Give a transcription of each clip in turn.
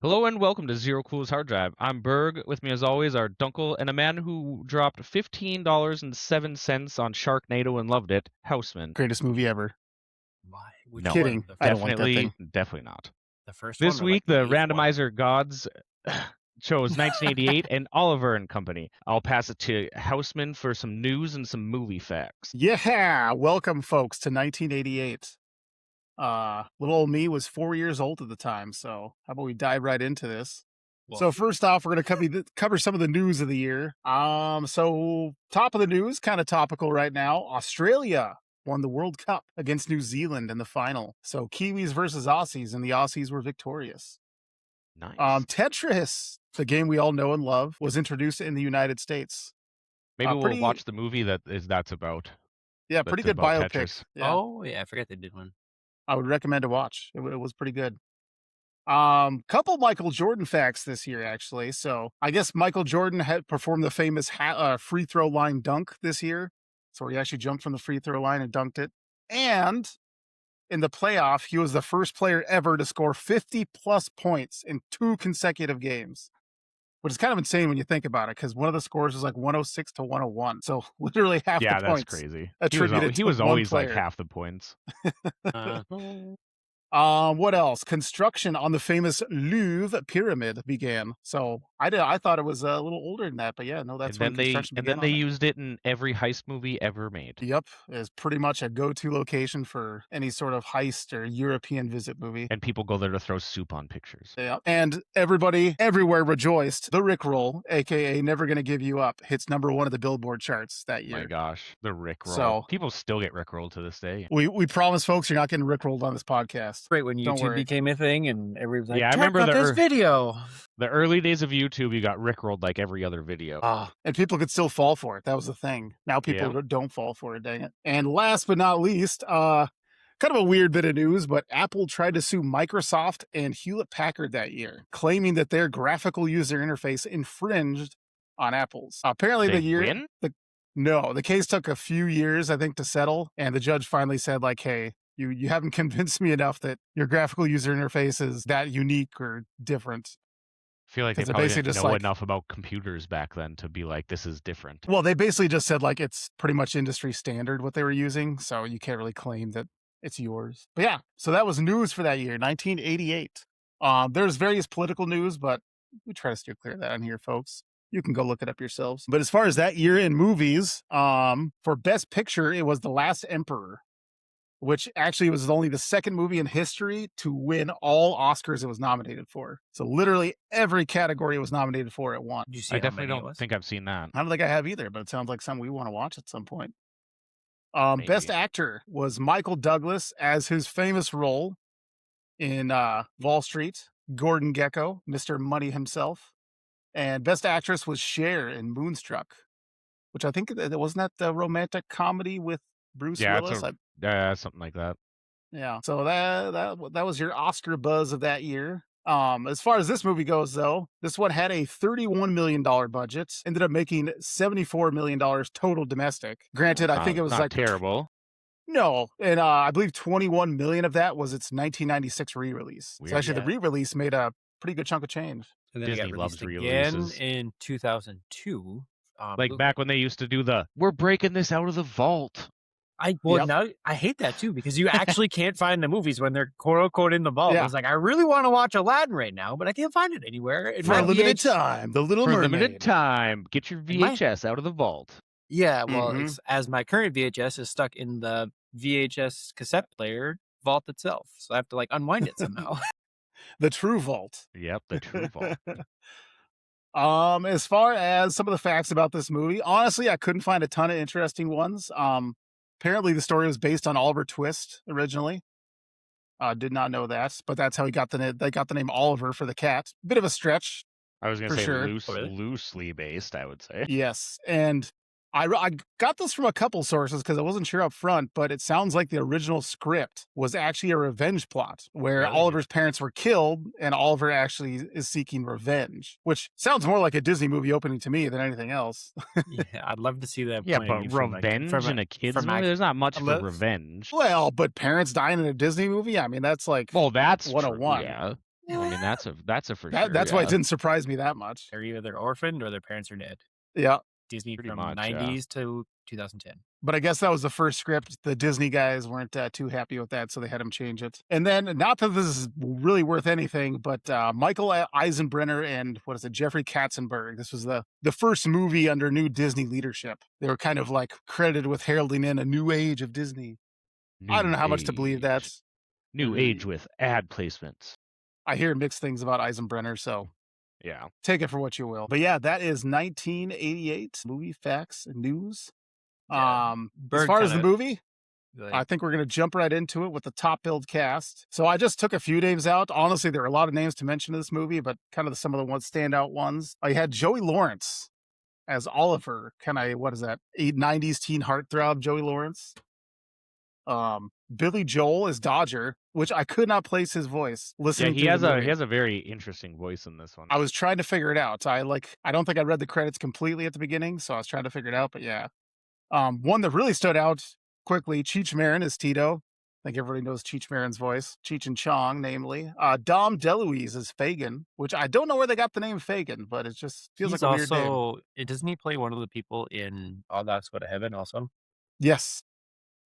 Hello and welcome to ZeroCool's HardDrive. I'm Berg. With me as always are Dunkel and a man who dropped $15.07 on Sharknado and loved it, Houseman. Greatest movie ever. Why? No. Kidding. I don't like that thing. Definitely not. The first This one or week, like the eighth one? randomizer gods chose 1988 and Oliver and Company. I'll pass it to Houseman for some news and some movie facts. Yeah, welcome folks to 1988. Little old me was 4 years old at the time, so how about we dive right into this? So first off, we're going to cover some of the news of the year. So top of the news, kind of topical right now. Australia won the World Cup against New Zealand in the final. So Kiwis versus Aussies, and the Aussies were victorious. Nice. Tetris, the game we all know and love, was introduced in the United States. Maybe we'll watch the movie that's about. Yeah, pretty good biopic. Tetris. Yeah. Oh, yeah, I forgot they did one. I would recommend to watch. It was pretty good. Couple Michael Jordan facts this year, actually. So I guess Michael Jordan had performed the famous free throw line dunk this year. So he actually jumped from the free throw line and dunked it. And in the playoff, he was the first player ever to score 50-plus points in 2 consecutive games, which is kind of insane when you think about it, because one of the scores was like 106 to 101. So literally half the points. Yeah, that's crazy. Attributed he was to always one like player. half the points. What else? Construction on the famous Louvre pyramid began. So I thought it was a little older than that, but yeah, no, that's when construction began. And then they used it in every heist movie ever made. Yep, it's pretty much a go-to location for any sort of heist or European visit movie. And people go there to throw soup on pictures. Yeah, and everybody everywhere rejoiced. The Rickroll, aka "Never Gonna Give You Up," hits #1 of the Billboard charts that year. My gosh, the Rickroll. So people still get Rickrolled to this day. We promise, folks, you're not getting Rickrolled on this podcast. Great when YouTube became a thing and everybody was like, yeah, I remember this video. The early days of YouTube, you got Rickrolled like every other video. And people could still fall for it. That was the thing. Now people don't fall for it, dang it. And last but not least, kind of a weird bit of news, but Apple tried to sue Microsoft and Hewlett-Packard that year, claiming that their graphical user interface infringed on Apple's. Apparently the case took a few years, I think, to settle, and the judge finally said, like, hey, you haven't convinced me enough that your graphical user interface is that unique or different. I feel like they probably didn't know enough about computers back then to be like, this is different. Well, they basically just said, like, it's pretty much industry standard what they were using, so you can't really claim that it's yours. But yeah, so that was news for that year, 1988. There's various political news, but we try to steer clear of that on here, folks. You can go look it up yourselves. But as far as that year in movies, for Best Picture, it was The Last Emperor, which actually was only the second movie in history to win all Oscars it was nominated for. So literally every category it was nominated for, it won. I definitely don't think I've seen that. I don't think I have either, but it sounds like something we want to watch at some point. Best Actor was Michael Douglas as his famous role in Wall Street, Gordon Gekko, Mr. Money himself. And Best Actress was Cher in Moonstruck, which I think wasn't that the romantic comedy with Bruce Willis? Something like that. Yeah. So that was your Oscar buzz of that year. As far as this movie goes, though, this one had a $31 million budget, ended up making $74 million total domestic. Granted, I think it was not terrible. No, and I believe 21 million of that was its 1996 re-release. So actually, the re-release made a pretty good chunk of change. And then Disney loves re-releases. Again in 2002. Like back when they used to do we're breaking this out of the vault. Now I hate that too, because you actually can't find the movies when they're quote unquote in the vault. Yeah. It's like, I really want to watch Aladdin right now, but I can't find it anywhere. For a limited time. The Little Mermaid. For a limited time. Get your VHS out of the vault. Yeah, well, as my current VHS is stuck in the VHS cassette player vault itself. So I have to unwind it somehow. The true vault. Yep, the true vault. As far as some of the facts about this movie, honestly, I couldn't find a ton of interesting ones. Apparently, the story was based on Oliver Twist originally. Did not know that, but that's how they got the name Oliver for the cat. Bit of a stretch. I was going to say loosely based, I would say. Yes, and I got this from a couple sources because I wasn't sure up front, but it sounds like the original script was actually a revenge plot where Oliver's parents were killed and Oliver actually is seeking revenge, which sounds more like a Disney movie opening to me than anything else. Yeah, I'd love to see that. Yeah, but revenge in a kid's movie? There's not much for revenge. Well, but parents dying in a Disney movie? I mean, that's like that's 101. True, yeah. I mean, that's a for That sure. that's why it Yeah. didn't surprise me that much. They're either orphaned or their parents are dead. Yeah. Disney Pretty from much, yeah. 90s to 2010. But I guess that was the first script. The Disney guys weren't too happy with that, so they had him change it. And then, not that this is really worth anything, but Michael Eisenbrenner and Jeffrey Katzenberg. This was the first movie under new Disney leadership. They were kind of like credited with heralding in a new age of Disney. I don't know how much to believe that. New age with ad placements. I hear mixed things about Eisenbrenner, so Yeah. take it for what you will. But yeah, that is 1988 movie facts and news. Yeah. As far as the movie, Like, I think we're going to jump right into it with the top billed cast. So I just took a few names out. Honestly, there are a lot of names to mention in this movie, but kind of some of the standout ones. I had Joey Lawrence as Oliver. What is that? 90s teen heartthrob Joey Lawrence. Billy Joel as Dodger, which I could not place his voice. Listening he to has the he movie. has a very interesting voice in this one. I was trying to figure it out. I don't think I read the credits completely at the beginning, so I was trying to figure it out. But yeah, one that really stood out quickly, Cheech Marin as Tito. I think everybody knows Cheech Marin's voice. Cheech and Chong, namely. Dom DeLuise as Fagin, which I don't know where they got the name Fagin, but it just feels like a weird name. Doesn't he play one of the people in All Dogs Go to Heaven also? Yes.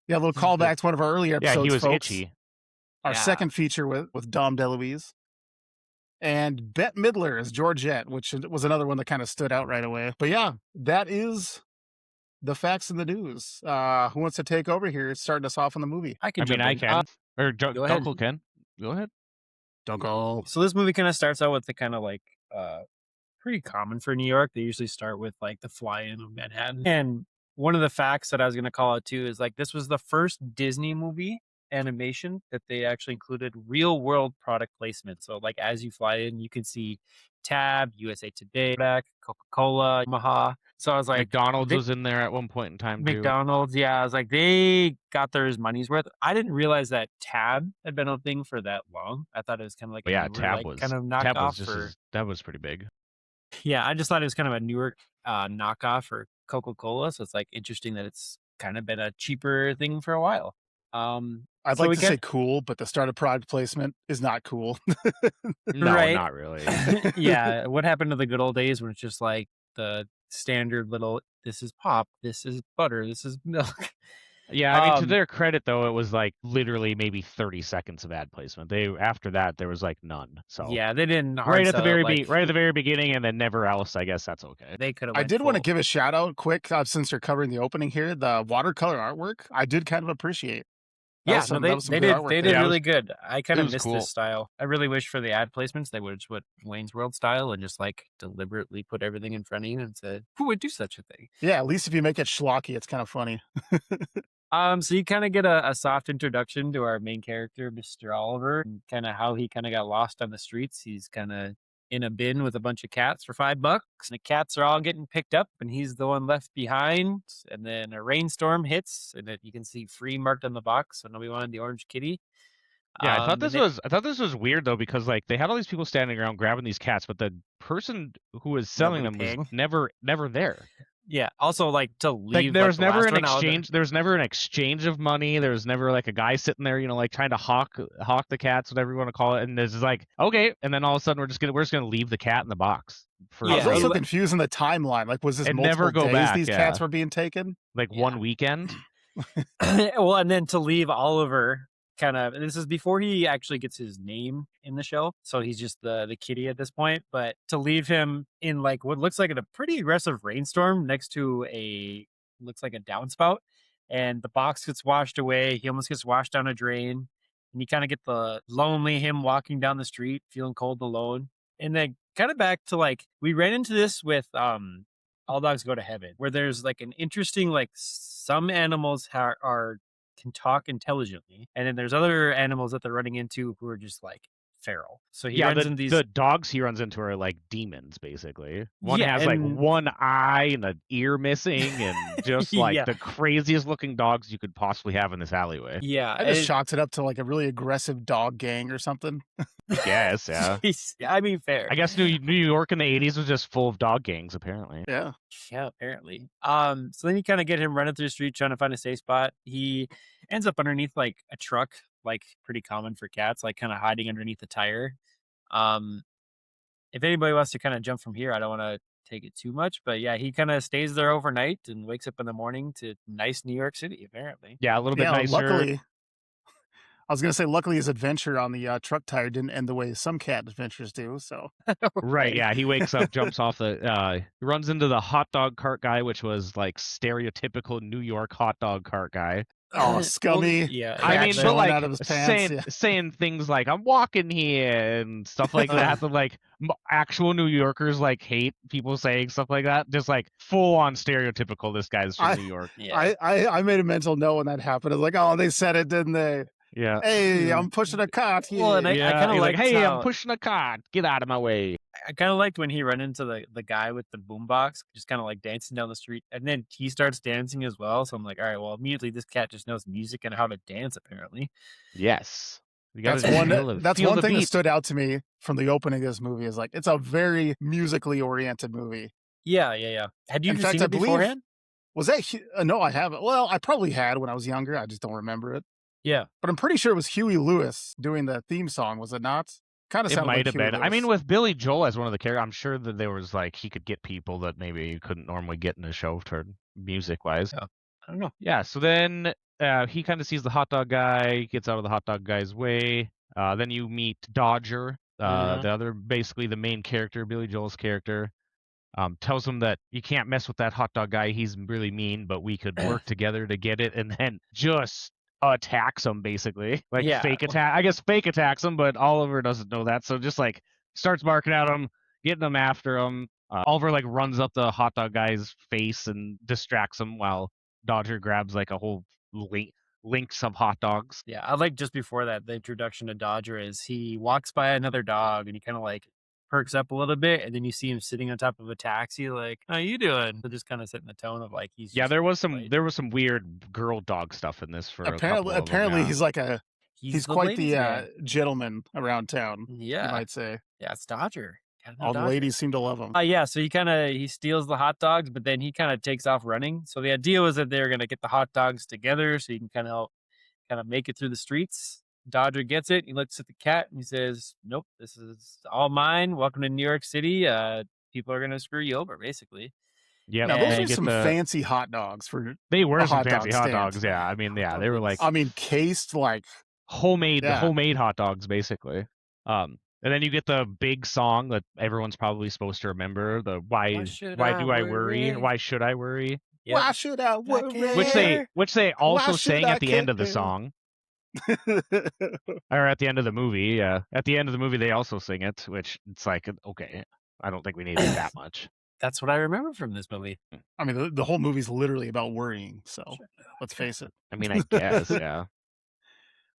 Yeah, a little callback to one of our earlier episodes. Yeah, he was folks. Itchy. Our second feature with Dom DeLuise. And Bette Midler as Georgette, which was another one that kind of stood out right away. But yeah, that is the facts in the news. Who wants to take over here, starting us off on the movie? I can. I can. Or go ahead. Dunkel can. Go ahead. Dunkel. So this movie kind of starts out with the kind of like pretty common for New York. They usually start with like the fly-in of Manhattan. And one of the facts that I was going to call out too is like this was the first Disney movie animation that they actually included real world product placement. So like as you fly in, you can see Tab, USA Today, Coca-Cola, Yamaha. So I was like, McDonald's was in there at one point in time too. McDonald's, yeah. I was like, they got their money's worth. I didn't realize that Tab had been a thing for that long. I thought it was kind of like Tab was kind of knockoff that was pretty big. Yeah, I just thought it was kind of a newer knockoff for Coca-Cola. So it's like interesting that it's kind of been a cheaper thing for a while. I'd like to say cool, but the start of product placement is not cool. No, right? Not really. Yeah. What happened to the good old days when it's just like the standard little, this is pop, this is butter, this is milk. Yeah, I mean, to their credit, though, it was like literally maybe 30 seconds of ad placement. After that, there was like none. So yeah, they didn't right at the very beginning, and then never else. I guess that's okay. They could have. I did want to give a shout out quick since you're covering the opening here. The watercolor artwork I did kind of appreciate. They did really good. I kind of missed this style. I really wish for the ad placements they would just put Wayne's World style and just like deliberately put everything in front of you and said, who would do such a thing? Yeah, at least if you make it schlocky, it's kind of funny. So you kind of get a soft introduction to our main character, Mr. Oliver, and kind of how he kind of got lost on the streets. He's kind of in a bin with a bunch of cats for $5, and the cats are all getting picked up, and he's the one left behind. And then a rainstorm hits, and you can see free marked on the box, so nobody wanted the orange kitty. Yeah, I thought this was weird though, because like they had all these people standing around grabbing these cats, but the person who was selling them was never there. Yeah. Also, like to leave. Like, there was never an exchange. There was never an exchange of money. There was never like a guy sitting there, like trying to hawk the cats, whatever you want to call it. And this is like, okay, and then all of a sudden we're just gonna leave the cat in the box. I was also confused in the timeline. Like, was this multiple days these cats were being taken? Like one weekend. Well, and then to leave Oliver. This is before he actually gets his name in the show, so he's just the kitty at this point. But to leave him in like what looks like a pretty aggressive rainstorm next to looks like a downspout, and the box gets washed away. He almost gets washed down a drain, and you kind of get the lonely him walking down the street, feeling cold and alone. And then kind of back to like we ran into this with All Dogs Go to Heaven, where there's like an interesting like some animals can talk intelligently, and then there's other animals that they're running into who are just like feral. So he runs into the dogs he runs into are like demons, basically. One has like one eye and an ear missing, and just like the craziest looking dogs you could possibly have in this alleyway. Yeah, I just chalked it up to like a really aggressive dog gang or something. Yes, yeah. I mean, fair. I guess New York in the 80s was just full of dog gangs, apparently. Yeah, apparently. So then you kind of get him running through the street trying to find a safe spot. He ends up underneath like a truck, like pretty common for cats, like kind of hiding underneath a tire. If anybody wants to kind of jump from here, I don't want to take it too much, but yeah, he kind of stays there overnight and wakes up in the morning to nice New York City, apparently. Yeah, a little bit nicer. Luckily, I was going to say, luckily his adventure on the truck tire didn't end the way some cat adventures do. So, right, yeah, he wakes up, jumps off runs into the hot dog cart guy, which was like stereotypical New York hot dog cart guy. Oh, scummy! Well, yeah, I mean, but like out of his pants, saying things like "I'm walking here" and stuff like that. That like actual New Yorkers like hate people saying stuff like that. Just like full on stereotypical. This guy's from New York. Yeah. I made a mental note when that happened. I was like, oh, they said it, didn't they? Yeah. Hey, I'm pushing a cart here. Well, and I kind of like, hey, I'm pushing a cart. Get out of my way. I kind of liked when he ran into the guy with the boombox, just kind of like dancing down the street, and then he starts dancing as well. So I'm like, all right, well, immediately this cat just knows music and how to dance, apparently. Yes. That's one thing that stood out to me from the opening of this movie is like, it's a very musically oriented movie. Yeah. Had you seen it beforehand? Was that, no, I haven't. Well, I probably had when I was younger. I just don't remember it. Yeah. But I'm pretty sure it was Huey Lewis doing the theme song, was it not? Kind of sounded like Huey Lewis. I mean, with Billy Joel as one of the characters, I'm sure that there was like, he could get people that maybe you couldn't normally get in a show for music-wise. Yeah. I don't know. Yeah, so then he kind of sees the hot dog guy, gets out of the hot dog guy's way. Then you meet Dodger, the other, basically the main character, Billy Joel's character. Tells him that you can't mess with that hot dog guy. He's really mean, but we could work together to get it. And then just attacks him, basically. Like fake attack. I guess fake attacks him, but Oliver doesn't know that. So just like starts barking at him, getting him after him. Oliver like runs up the hot dog guy's face and distracts him while Dodger grabs like a whole links of hot dogs. Yeah, I like just before that, the introduction to Dodger is he walks by another dog and he kind of like perks up a little bit, and then you see him sitting on top of a taxi like, how you doing? So just kind of setting the tone of like he's there was some weird girl dog stuff in this for apparently he's like he's quite the gentleman around town. Yeah, you might say. Yeah, it's Dodger. All the ladies seem to love him. Yeah, so he steals the hot dogs, but then he kind of takes off running. So the idea was that they were going to get the hot dogs together so you can kind of make it through the streets. Dodger gets it. He looks at the cat and he says, nope, this is all mine. Welcome to New York City. People are going to screw you over, basically. Yeah, now, those are some fancy hot dogs. They were some fancy hot dogs, yeah. I mean, yeah, they were like... I mean, cased like... Homemade hot dogs, basically. And then you get the big song that everyone's probably supposed to remember. The why do I worry? Why should I worry? Yep. Why should I worry? Which they also sang at the end of the song. Or at the end of the movie, yeah. At the end of the movie, they also sing it, which it's like, okay, I don't think we need it that much. That's what I remember from this movie. I mean, the whole movie's literally about worrying, so let's face it. I mean, I guess, yeah.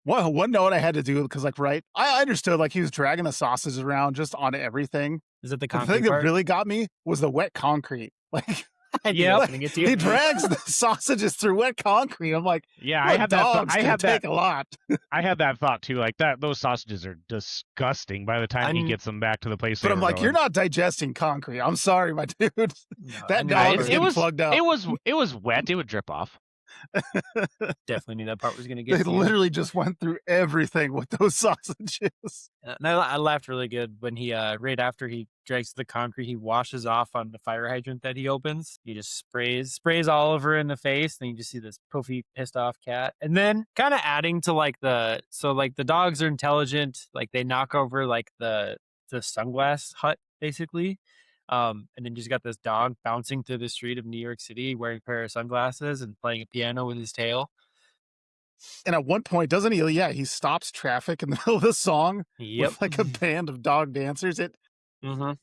Well, one note I had to do, because, like, right, I understood, like, he was dragging the sausages around just on everything. Is it the thing that really got me was the wet concrete. Like... Yeah, he drags the sausages through wet concrete. I'm like, yeah, I had that. I had that a lot. I had that thought too. Like that, those sausages are disgusting by the time he gets them back to the place. But I'm like, you're not digesting concrete. I'm sorry, my dude. No, that dog is getting plugged up. It was wet. It would drip off. Definitely knew that part was going to get. They literally just went through everything with those sausages. And I laughed really good when he right after he drags the concrete, he washes off on the fire hydrant that he opens. He just sprays Oliver in the face, and you just see this poofy, pissed off cat. And then kind of adding to like the dogs are intelligent, like they knock over like the sunglass hut basically. And then just got this dog bouncing through the street of New York City wearing a pair of sunglasses and playing a piano with his tail. And at one point, doesn't he? Yeah, he stops traffic in the middle of the song with like a band of dog dancers.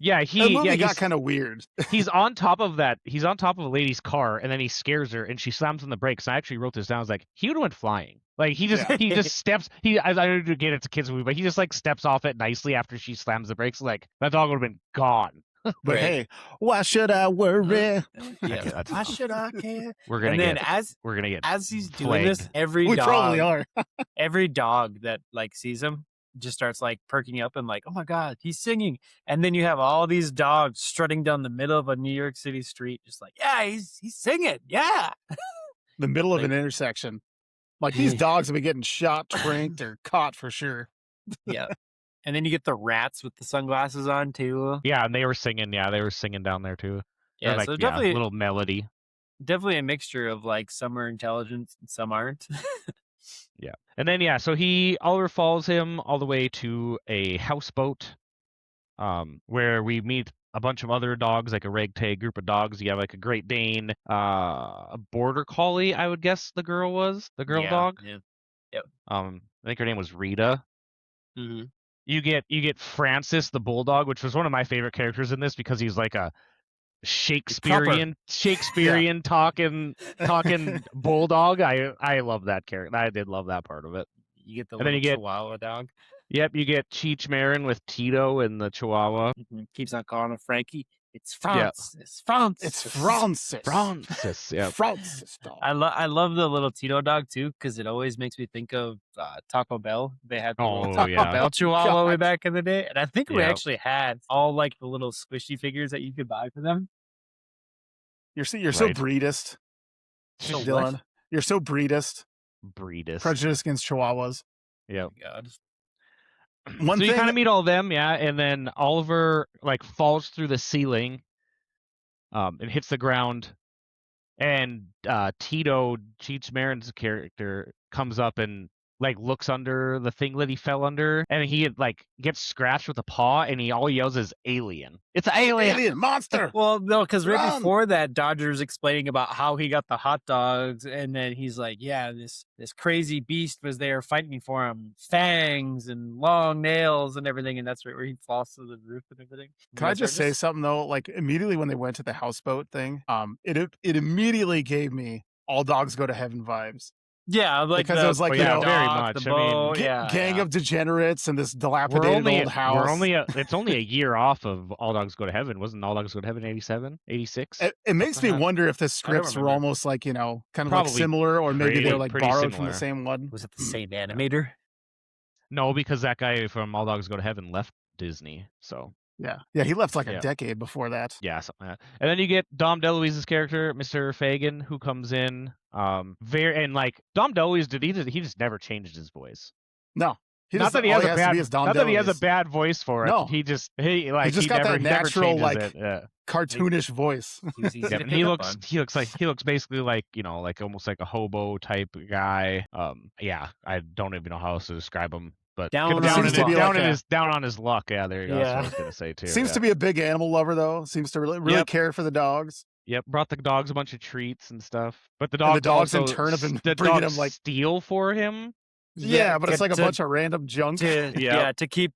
Yeah, the movie got kind of weird. He's on top of that. He's on top of a lady's car, and then he scares her, and she slams on the brakes. I actually wrote this down. I was like, he would have went flying. Like he just steps. I don't get it's a kids movie, but he just like steps off it nicely after she slams the brakes. Like that dog would have been gone. But hey, why should I worry? Yeah, why should I care? We're gonna get as he's doing plagued. this, every we dog probably are. Every dog that like sees him just starts like perking up and like, oh my god, he's singing. And then you have all these dogs strutting down the middle of a New York City street, just like, yeah, he's singing, yeah. The middle of an intersection. Like these dogs have been getting shot, tranked, or caught for sure. Yeah. And then you get the rats with the sunglasses on too. Yeah, and they were singing. Yeah, they were singing down there too. Yeah, Like, so yeah, little melody. definitely a mixture of like some are intelligent and some aren't. Yeah, and then so Oliver follows him all the way to a houseboat, where we meet a bunch of other dogs, like a ragtag group of dogs. You have like a Great Dane, a Border Collie, I would guess the girl dog. Yeah. Yep. I think her name was Rita. Mm-hmm. You get Francis the Bulldog, which was one of my favorite characters in this because he's like a Shakespearean talking bulldog. I love that character. I did love that part of it. You get the and then little Chihuahua dog. Yep, you get Cheech Marin with Tito and the Chihuahua. Mm-hmm. Keeps on calling him Frankie. It's Francis. It's Francis. It's Francis. Francis. Yeah. Francis dog. I love the little Tito dog too because it always makes me think of Taco Bell. They had the little Taco Bell Chihuahua way back in the day, and I think we actually had all like the little squishy figures that you could buy for them. You're so breedist, Dylan. What? You're so breedist. Prejudice against Chihuahuas. Yeah. Oh God. So you kind of meet all of them, and then Oliver like falls through the ceiling, and hits the ground, and Tito, Cheech Marin's character, comes up and like looks under the thing that he fell under, and he like gets scratched with a paw, and all he yells is "alien." It's an alien monster. Well, no, because right before that, Dodger's explaining about how he got the hot dogs, and then he's like, "Yeah, this crazy beast was there fighting for him, fangs and long nails and everything," and that's right where he falls through the roof and everything. Can I just say something though? Like immediately when they went to the houseboat thing, it immediately gave me All Dogs Go to Heaven vibes. Yeah, like because it was like very much. Gang of degenerates and this dilapidated old house. It's only a year off of All Dogs Go to Heaven. Wasn't All Dogs Go to Heaven 87, 86? It makes me wonder if the scripts were almost like kind of like similar, or maybe they're like borrowed from the same one. Was it the same animator? No, because that guy from All Dogs Go to Heaven left Disney. So yeah, he left like a decade before that. Yeah, something like that. And then you get Dom DeLuise's character, Mr. Fagan, who comes in. Dom DeLuise he just never changed his voice. No, not that he has a bad voice for it. No, he just got that natural cartoonish voice. And he looks basically like like almost like a hobo type guy. I don't even know how else to describe him. But down on his luck. Yeah, there you go. That's what I was gonna say too. Seems to be a big animal lover though. Seems to really care for the dogs. Yep, brought the dogs a bunch of treats and stuff. But the dogs also, in turn have been bringing him like steal for him. Yeah, but it's like a bunch of random junk. To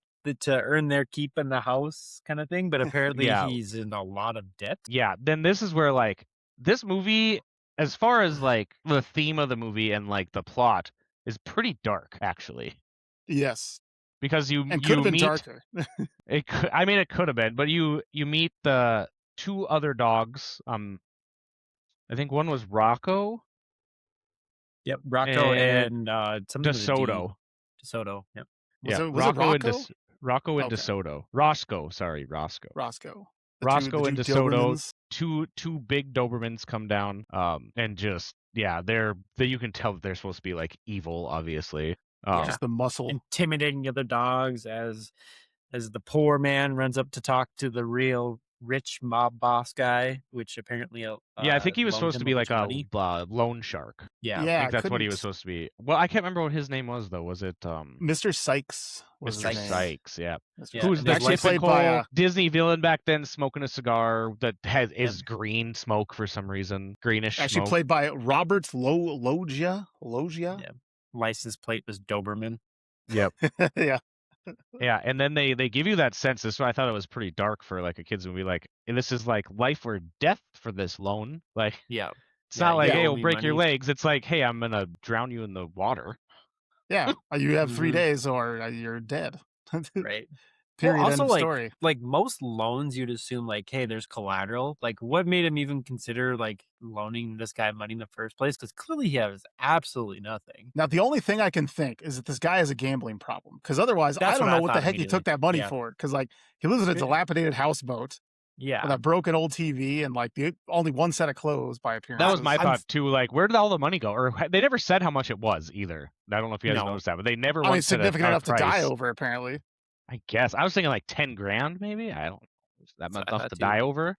earn their keep in the house kind of thing. But apparently he's in a lot of debt. Yeah. Then this is where like this movie, as far as like the theme of the movie and like the plot, is pretty dark actually. Yes, because you could have been darker. It could have been, but you meet the two other dogs. I think one was Rocco. Yep, Rocco and DeSoto. DeSoto. Yep. Was it Rocco? Rocco and DeSoto. Roscoe. Roscoe and DeSoto. Two big Dobermans come down. And just you can tell that they're supposed to be like evil, obviously. Just the muscle intimidating the other dogs as the poor man runs up to talk to the real rich mob boss guy, which apparently I think he was supposed to be like a loan shark. Yeah, I think that's what he was supposed to be. Well, I can't remember what his name was though. Was it Mr. Sykes? Mr. Sykes, yeah. Who's the typical Disney villain back then, smoking a cigar that is green smoke for some reason, greenish. Actually, played by Robert Loggia. Yeah. License plate was Doberman. Yep. Yeah. Yeah, and then they give you that sense. That's why I thought it was pretty dark for like a kids movie. Like, this is like life or death for this loan. Like, it's not like, hey, we'll break your legs. It's like, hey, I'm gonna drown you in the water. Yeah, you have 3 days or you're dead. Right. Period. Also, end of story. Like most loans, you'd assume like, hey, there's collateral. Like, what made him even consider like loaning this guy money in the first place? Because clearly he has absolutely nothing. Now, the only thing I can think is that this guy has a gambling problem. Because otherwise, I don't know what the heck he took that money for. Because like he lives in a dilapidated houseboat. Yeah. With a broken old TV and like only one set of clothes by appearance. That was my thought too. Like, where did all the money go? Or they never said how much it was either. I don't know if you guys noticed that, but they never. Significant enough to die over apparently. I guess I was thinking like 10 grand, maybe. I don't. That So I enough thought to too. die over.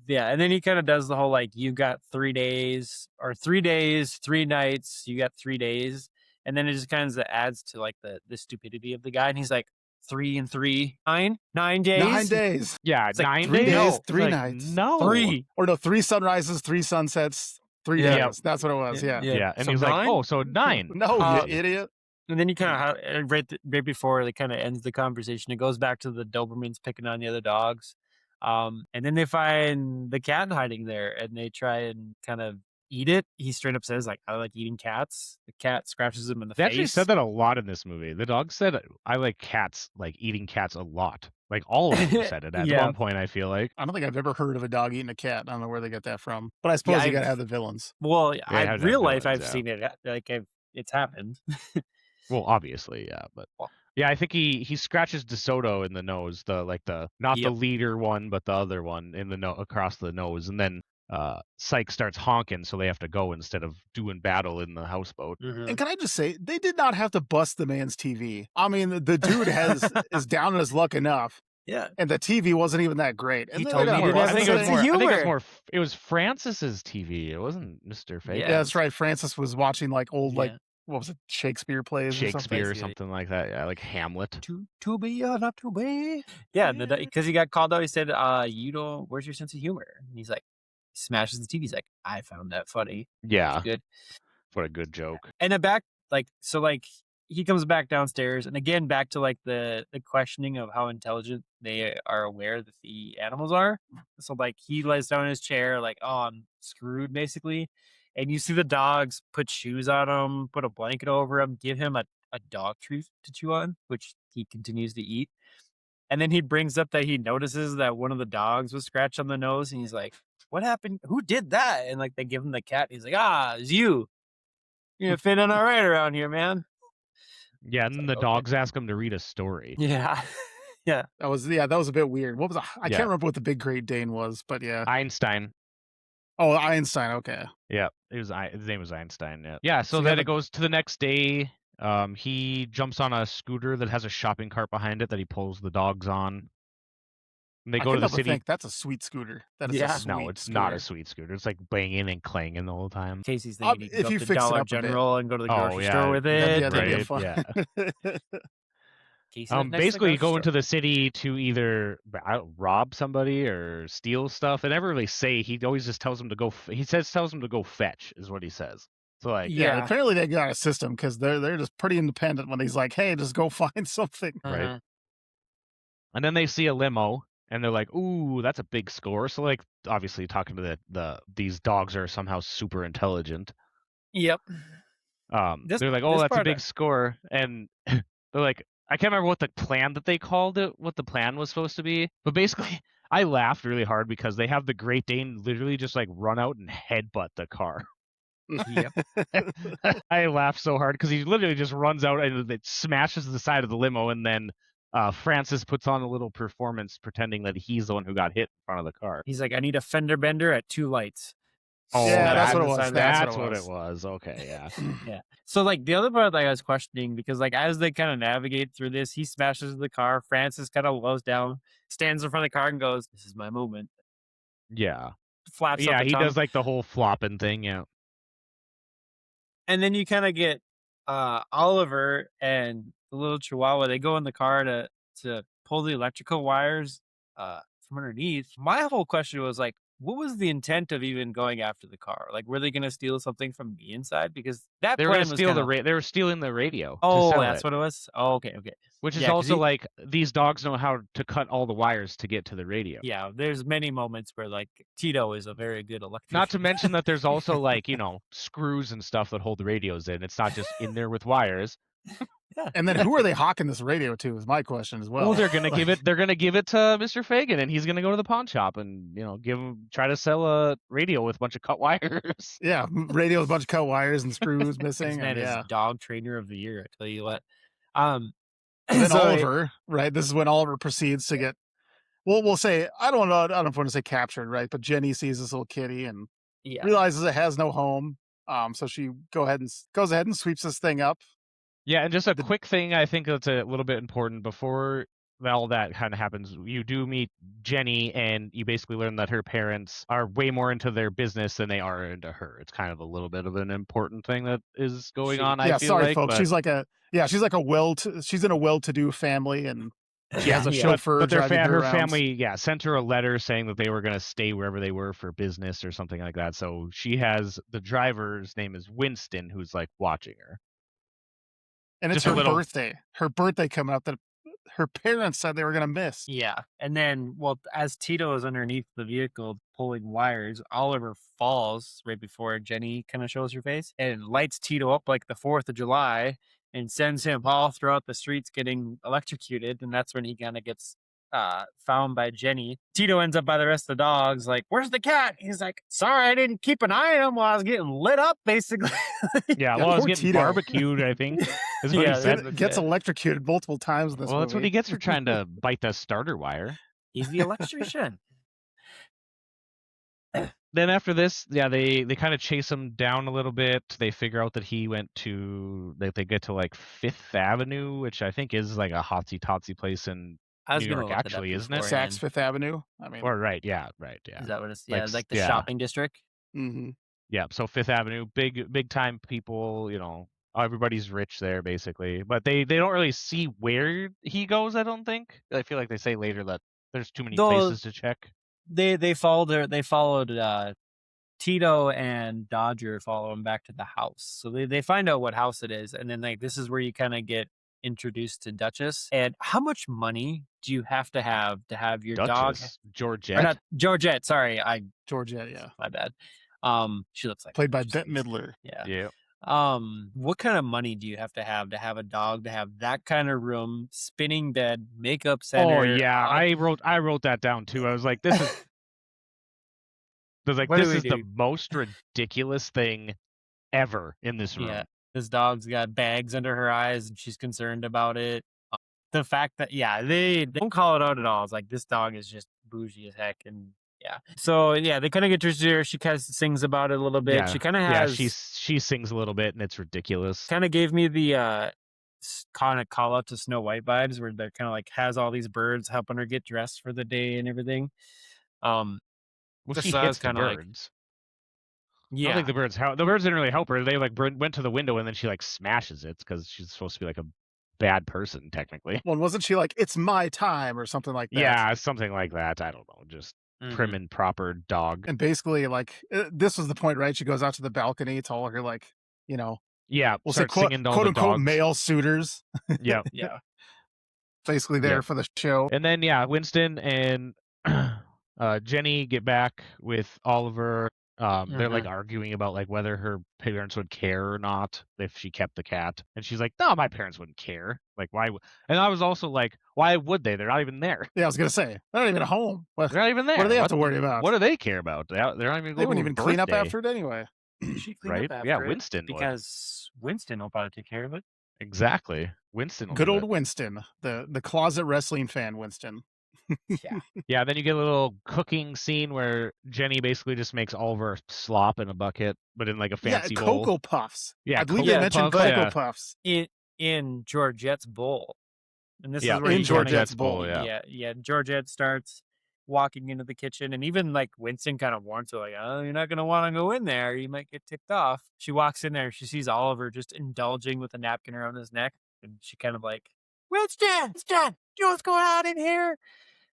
Yeah, and then he kind of does the whole like you got 3 days or 3 days, 3 nights, you got 3 days, and then it just kind of adds to like the stupidity of the guy, and he's like 3 and 3, 9 days. 9 days. Yeah, It's like 9 3 days. days, No. 3 Like, nights. no. 3. Or no, 3 sunrises, 3 sunsets, 3 Yeah. days. That's what it was. Yeah. Yeah, and So he was like, 9? "Oh, so 9." No, Uh, you idiot. And then he kind of right before it kind of ends the conversation, it goes back to the Dobermans picking on the other dogs. And then they find the cat hiding there, and they try and kind of eat it. He straight up says, like, I like eating cats. The cat scratches him in the They face. actually said that a lot in this movie. The dog said, "I like cats, like eating cats a lot." Like all of them said it at Yeah. one point. I feel like. I don't think I've ever heard of a dog eating a cat. I don't know where they get that from. But I suppose you got to have the villains. Well, Yeah, in how to real have life, villains, I've yeah. seen it. Like, it's happened. Well, obviously, yeah, but yeah, I think he scratches DeSoto in the nose, not the leader one, but the other one in the across the nose, and then Psych starts honking, so they have to go instead of doing battle in the houseboat. And can I just say, they did not have to bust the man's TV. I mean, the dude is down on his luck enough. Yeah. And the TV wasn't even that great. And He then told they me got he didn't busted. have any sense of humor. I think it was more. It was Francis's TV. It wasn't Mr. Fake. Yeah. Yeah, that's right. Francis was watching like old, like, Yeah. what was it, Shakespeare plays Shakespeare or or something like that. Yeah, like Hamlet. To be or not to be. Yeah, because he got called out. He said, you don't, where's your sense of humor? And he's like, smashes the TV. He's like, I found that funny. Yeah. Good. What a good joke. And back, like, so like he comes back downstairs, and again back to like the questioning of how intelligent they are aware that the animals are. So like he lays down in his chair, like, oh, I'm screwed basically. And you see the dogs put shoes on him, put a blanket over him, give him a dog treat to chew on, which he continues to eat. And then he brings up that he notices that one of the dogs was scratched on the nose, and he's like, what happened? Who did that? And like they give him the cat. He's like, it's you. You're fitting all right around here, man. Yeah, and then the dogs ask him to read a story. Yeah. Yeah. That was a bit weird. What was I can't remember what the big Great Dane was, but yeah. Einstein. Oh, Einstein. Okay. Yeah, his name was Einstein. Yeah. Yeah. So then it goes to the next day. He jumps on a scooter that has a shopping cart behind it that he pulls the dogs on. And they go to the city. Think that's a sweet scooter. That is a sweet no, it's not a sweet scooter. It's like banging and clanging the whole time. Casey's thinking he can if go you up to fix it Dollar up a bit. General and go to the grocery yeah. store with it. That'd be Right, fun. Yeah. Basically go into the city to either rob somebody or steal stuff. They never really say. He always just tells them to go. He tells them to go fetch is what he says. So like, yeah, apparently they got a system because they're just pretty independent when he's like, hey, just go find something. Right. And then they see a limo and they're like, ooh, that's a big score. So like, obviously talking to these dogs are somehow super intelligent. Yep. They're like, oh, that's a big score. And they're like, I can't remember what the plan that they called it, what the plan was supposed to be. But basically, I laughed really hard because they have the Great Dane literally just like run out and headbutt the car. Yep. I laughed so hard because he literally just runs out and it smashes the side of the limo, and then Francis puts on a little performance pretending that he's the one who got hit in front of the car. He's like, I need a fender bender at 2 lights. Oh, yeah, that's what it was. That's what it was. Okay, yeah. Yeah. So like the other part that I was questioning, because like as they kind of navigate through this, he smashes the car. Francis kind of lows down, stands in front of the car, and goes, "This is my moment." Yeah. Flaps. Yeah, up the he tongue. does like the whole flopping thing. Yeah. And then you kind of get Oliver and the little Chihuahua. They go in the car to pull the electrical wires from underneath. My whole question was like, what was the intent of even going after the car? Like, were they going to steal something from the inside? Because that they were plan was they were stealing the radio. Oh, to sell that's it. what it was. Oh, okay. Which is also like these dogs know how to cut all the wires to get to the radio. Yeah, there's many moments where like Tito is a very good electrician. Not to mention that there's also like, screws and stuff that hold the radios in. It's not just in there with wires. Yeah. And then who are they hawking this radio to is my question as well. Well, they're gonna give it to Mr. Fagan, and he's gonna go to the pawn shop and try to sell a radio with a bunch of cut wires. Yeah, radio with a bunch of cut wires and screws missing. That is yeah. dog trainer of the year, I tell you what. And then Oliver, right? This is when Oliver proceeds to get. Well, we'll say I don't know if I want to say captured, right? But Jenny sees this little kitty and realizes it has no home. So she goes ahead and sweeps this thing up. Yeah, and just a quick thing I think that's a little bit important before all that kind of happens, you do meet Jenny, and you basically learn that her parents are way more into their business than they are into her. It's kind of a little bit of an important thing that is going on, I Yeah, feel sorry, like. folks. But She's like a she's in a well-to-do family, and she has a Yeah. chauffeur but driving her her around. family, sent her a letter saying that they were going to stay wherever they were for business or something like that. So she has the driver's name is Winston, who's like watching her. And it's Just a her little- birthday. Her birthday coming up that her parents said they were going to miss. Yeah. And then, well, as Tito is underneath the vehicle pulling wires, Oliver falls right before Jenny kind of shows her face and lights Tito up like the 4th of July and sends him all throughout the streets getting electrocuted. And that's when he kind of gets found by Jenny. Tito ends up by the rest of the dogs, like, "Where's the cat?" He's like, "Sorry, I didn't keep an eye on him while I was getting lit up," basically. Yeah, well, I was poor getting Tito. barbecued, I think, is what Yeah, he said. Gets electrocuted multiple times in this Well, that's what movie. he gets for trying to bite the starter wire. He's the electrician. Then after this, they kind of chase him down a little bit. They figure out that he went to, they get to like 5th Avenue, which I think is like a hotsy-totsy place in I was New gonna York, look it up actually, isn't it? beforehand. Saks Fifth Avenue. I mean, Or right, yeah. Is that what it's? Like, Yeah, like the yeah. shopping district. mm-hmm. Yeah, so 5th Avenue, big time people, everybody's rich there basically. But they don't really see where he goes, I don't think. I feel like they say later that there's too many places to check. They followed Tito and Dodger follow him back to the house. So they find out what house it is, and then like this is where you kind of get introduced to Duchess. And how much money do you have to have your dog? Georgette. Or not Georgette, sorry. Georgette, yeah. My bad. She looks like Played by Bette Middler. Yeah. Yeah. What kind of money do you have to have a dog, to have that kind of room, spinning bed, makeup center? Oh yeah, I wrote that down too. I was like, this is What this do we is the do? most ridiculous thing ever in this room. Yeah, this dog's got bags under her eyes and she's concerned about it. The fact that they don't call it out at all. It's like, this dog is just bougie as heck. And so they kind of get to her. She kind of sings about it a little bit. Yeah. She kind of has she sings a little bit and it's ridiculous. kind of gave me the kind of call out to Snow White vibes, where they're kind of like has all these birds helping her get dressed for the day and everything. Well, she so I hits was the kinda like- birds. I Yeah, don't think the birds didn't really help her. They like went to the window and then she like smashes it because she's supposed to be like a bad person technically. Well, wasn't she like, "It's my time" or something like that? Yeah, something like that. I don't know. Just Mhm. prim and proper dog. And basically, like, this was the point, right? She goes out to the balcony. It's all her, like, Yeah, we'll say start singing to all quote the unquote dogs. male suitors. Yeah. yeah. Basically there Yep. for the show. And then Winston and Jenny get back with Oliver. They're like arguing about like whether her parents would care or not if she kept the cat, and she's like, "No, my parents wouldn't care. Like, why?" And I was also like, "Why would they? They're not even there. Yeah, I was gonna say they're not even at home. They're not even there. What do they have to worry about? What do they care about? They're not even. They wouldn't even clean up after it anyway. She cleaned Right? up after Yeah, it Winston would. because Winston will probably take care of it. Exactly. Winston. Will Good do old it. Winston, the closet wrestling fan, Winston. Yeah, then you get a little cooking scene where Jenny basically just makes Oliver slop in a bucket, but in like a fancy bowl. Cocoa Puffs. Yeah, I believe Cocoa they mentioned Puffs, Cocoa yeah. Puffs. In Georgette's bowl, and this Yeah, is where in you kinda Georgette's get- bowl, yeah. Georgette starts walking into the kitchen, and even like Winston kind of warns her, like, "Oh, you're not gonna want to go in there. You might get ticked off." She walks in there, she sees Oliver just indulging with a napkin around his neck, and she kind of like, Winston, do you know what's going on in here?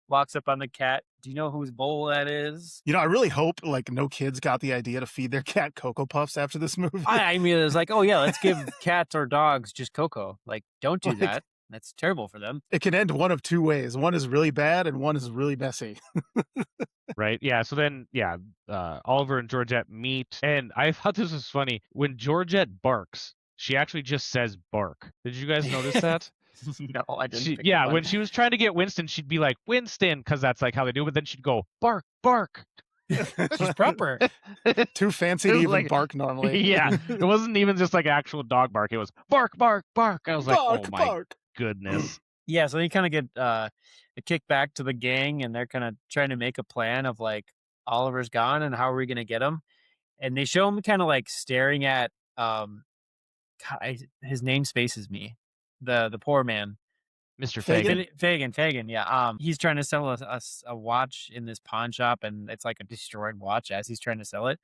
Walks up on the cat. Do you know whose bowl that is? I really hope like no kids got the idea to feed their cat Cocoa Puffs after this movie. I mean, it's like, oh yeah, let's give cats or dogs just cocoa. Like, don't do Like- that. That's terrible for them. It can end one of two ways. One is really bad and one is really messy. Right? Yeah. So then, Oliver and Georgette meet, and I thought this was funny. When Georgette barks, she actually just says bark. Did you guys notice that? No, I didn't. pick up on When it. she was trying to get Winston, she'd be like, Winston, because that's like how they do it, but then she'd go, bark, bark. She's proper. Too fancy It to was even like- bark normally. Yeah. It wasn't even just like actual dog bark. It was bark, bark, bark. I was like, Bark, oh my bark. goodness. Yeah, so you kind of get a kick back to the gang, and they're kind of trying to make a plan of like, Oliver's gone, and how are we gonna get him? And they show him kind of like staring at God, his name spaces me, the poor man. Mr. Fagin? Fagin, yeah. He's trying to sell us a watch in this pawn shop, and it's like a destroyed watch as he's trying to sell it.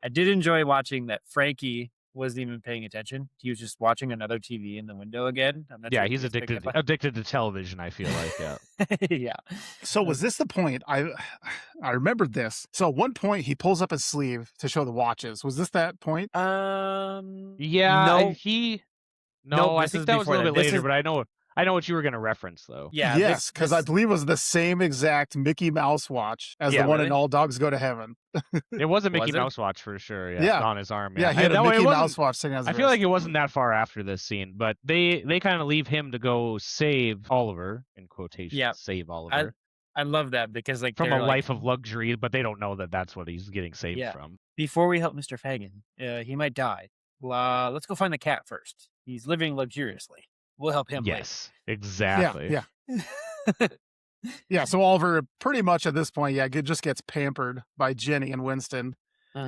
I did enjoy watching that Frankie wasn't even paying attention. He was just watching another TV in the window again. I'm not sure Yeah, if he's you guys picked addicted to television, I feel like. Yeah. yeah. So was this the point? I remembered this. So at one point he pulls up his sleeve to show the watches. Was this that point? Yeah, no. No, I this think is that was a before little that. bit This later, is- but I know what you were going to reference, though. Yeah. Yes, because I believe it was the same exact Mickey Mouse watch as the one in All Dogs Go to Heaven. It was a Mickey Was it? Mouse watch for sure. Yeah, Yeah. on his arm. Yeah, he had a No, it Mickey wasn't- Mouse watch sitting on his I feel wrist. like it wasn't that far after this scene, but they kind of leave him to go save Oliver, in quotation. Yeah. Save Oliver. I love that because like From they're a like, life of luxury, but they don't know that that's what he's getting saved Yeah. from. before we help Mr. Fagin, he might die. Let's go find the cat first. He's living luxuriously. We'll help him Yes, exactly. Yeah. later. Yeah, so Oliver pretty much at this point, just gets pampered by Jenny and Winston.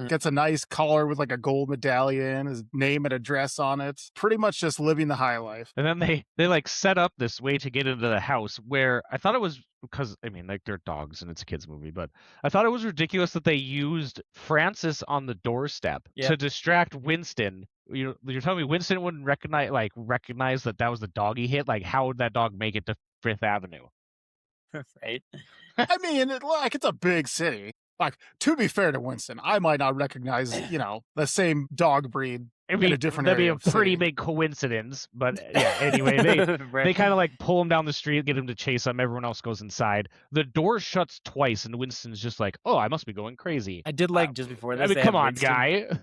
Gets a nice collar with like a gold medallion, his name and address on it. Pretty much just living the high life. And then they like set up this way to get into the house where I thought it was because I mean like they're dogs and it's a kids movie, but I thought it was ridiculous that they used Francis on the doorstep to distract Winston. You're telling me Winston wouldn't recognize that was the dog he hit? Like how would that dog make it to Fifth Avenue? Right. I mean, it's a big city. Like, to be fair to Winston, I might not recognize, the same dog breed in a different that'd area. be a pretty big coincidence, but yeah. Anyway, they kind of like pull him down the street, get him to chase him. Everyone else goes inside. The door shuts twice, and Winston's just like, "Oh, I must be going crazy." I did like just before this. I mean, they come had on, Winston-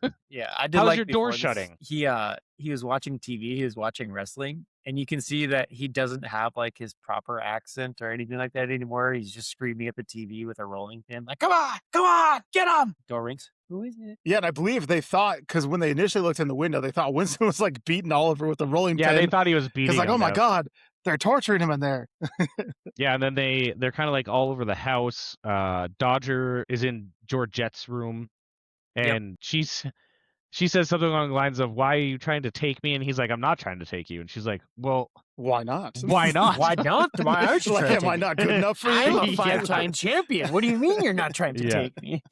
guy. Yeah, I did How's like your before door this, shutting? He was watching TV. He was watching wrestling, and you can see that he doesn't have like his proper accent or anything like that anymore. He's just screaming at the TV with a rolling pin, like, "Come on, get him!" Door rings. Who is it? Yeah, and I believe they thought, because when they initially looked in the window, they thought Winston was like beating Oliver with a rolling pin. Yeah, they thought he was beating. It's like, him, oh my though. God, they're torturing him in there. Yeah, and then they're kind of like all over the house. Dodger is in Georgette's room, and she says something along the lines of, "Why are you trying to take me?" And he's like, "I'm not trying to take you." And she's like, "Well, Why not? why not?" Why not? Why aren't you Like, trying to am I take not me? good enough for I'm you? a five-time champion. What do you mean you're not trying to Yeah. take me?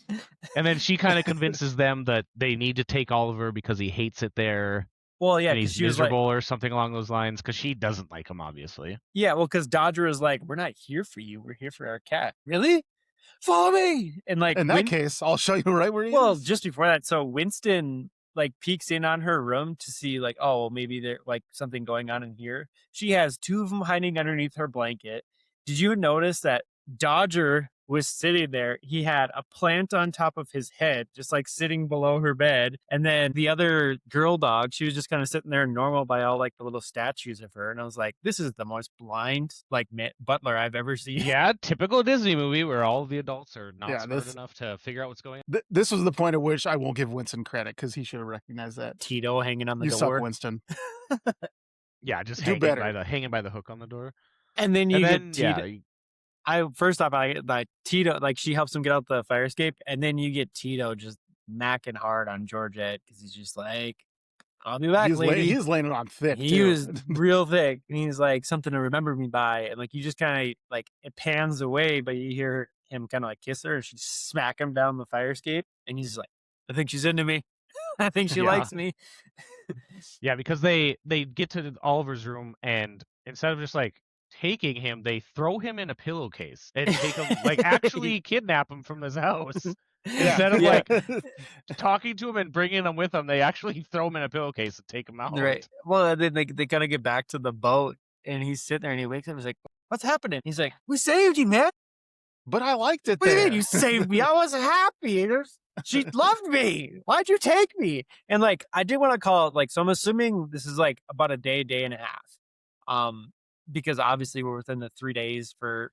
And then she kind of convinces them that they need to take Oliver because he hates it there. Well, yeah, and 'cause he's she was like, miserable or something along those lines because she doesn't like him, obviously. yeah, well, because Dodger is like, we're not here for you. We're here for our cat. Really? Follow me. And like, In that case, I'll show you right where he well, is. just before that, so Winston like peeks in on her room to see like, oh, well, maybe there's like something going on in here. She has two of them hiding underneath her blanket. Did you notice that Dodger was sitting there? He had a plant on top of his head, just like sitting below her bed. And then the other girl dog, she was just kind of sitting there normal by all like the little statues of her. And I was like, this is the most blind like butler I've ever seen. Yeah, typical Disney movie where all the adults are not Yeah, smart this- enough to figure out what's going on. This was the point at which I won't give Winston credit because he should have recognized that. Tito hanging on the You door. suck, Winston. Yeah, just Do hanging better. by the hook on the door. And then you And get then, Tito. yeah, First off, I like Tito, like she helps him get out the fire escape, and then you get Tito just macking hard on Georgette because he's just like, "I'll be back, lady." He's laying it on thick. He too. was real thick, and he's like, "Something to remember me by," and like you just kind of like it pans away, but you hear him kind of like kiss her, and she smack him down the fire escape, and he's like, "I think she's into me. I think she Yeah. likes me." Yeah, because they get to Oliver's room and instead of just like taking him, they throw him in a pillowcase and take him like actually kidnap him from his house. Instead of like talking to him and bringing him with them, they actually throw him in a pillowcase and take him out. Right. Well, then they kind of get back to the boat, and he's sitting there, and he wakes up, and he's like, "What's happening?" He's like, "We saved you, man. But I liked it What do you there. mean you saved me? I was happy. She loved me. Why'd you take me?" And like, I did want to call it like, so I'm assuming this is like about a day and a half. Because obviously we're within the 3 days for